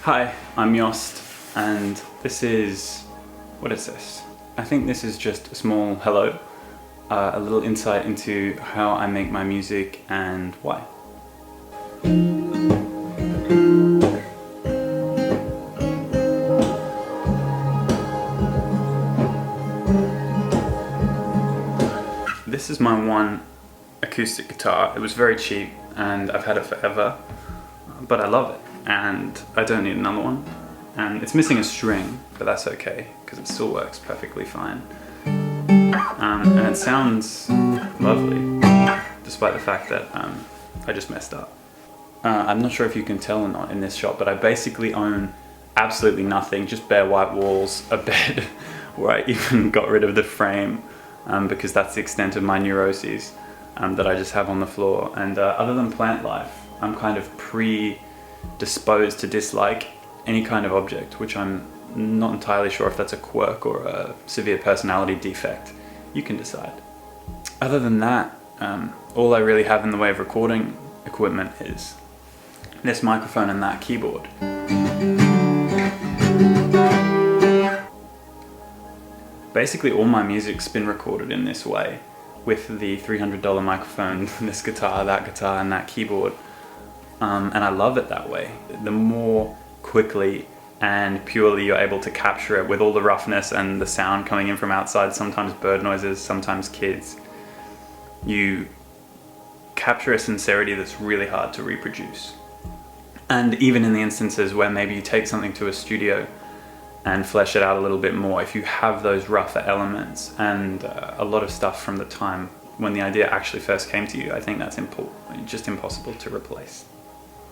Hi, I'm Yoste, and what is this? I think this is just a small hello, a little insight into how I make my music and why. This is my one acoustic guitar. It was very cheap and I've had it forever, but I love it and I don't need another one. And it's missing a string, but that's okay because it still works perfectly fine. And it sounds lovely, despite the fact that I just messed up. I'm not sure if you can tell or not in this shot, but I basically own absolutely nothing, just bare white walls, a bed where I even got rid of the frame because that's the extent of my neuroses that I just have on the floor. And other than plant life, I'm kind of predisposed to dislike any kind of object, which I'm not entirely sure if that's a quirk or a severe personality defect. You can decide. Other than that, all I really have in the way of recording equipment is this microphone and that keyboard. Basically all my music's been recorded in this way, with the $300 microphone, this guitar, and that keyboard. And I love it that way. The more quickly and purely you're able to capture it with all the roughness and the sound coming in from outside, sometimes bird noises, sometimes kids, you capture a sincerity that's really hard to reproduce. And even in the instances where maybe you take something to a studio and flesh it out a little bit more, if you have those rougher elements and a lot of stuff from the time when the idea actually first came to you, I think that's just impossible to replace.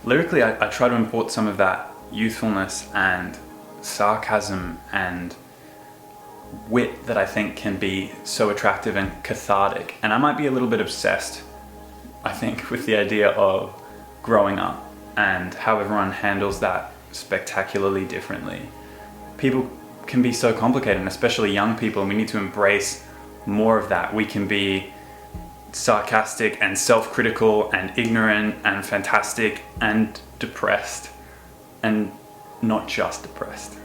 Lyrically, I try to import some of that youthfulness and sarcasm and wit that I think can be so attractive and cathartic. And I might be a little bit obsessed, I think, with the idea of growing up and how everyone handles that spectacularly differently. People can be so complicated, and especially young people, and we need to embrace more of that. We can be sarcastic and self-critical and ignorant and fantastic and depressed, and not just depressed.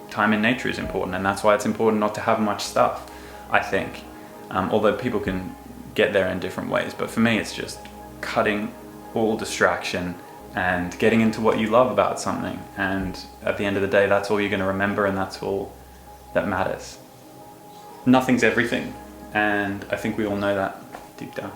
Time in nature is important, and that's why it's important not to have much stuff, I think. Although people can get there in different ways, but for me it's just cutting all distraction and getting into what you love about something, and at the end of the day that's all you're going to remember, and that's all that matters. Nothing's everything, and I think we all know that deep down.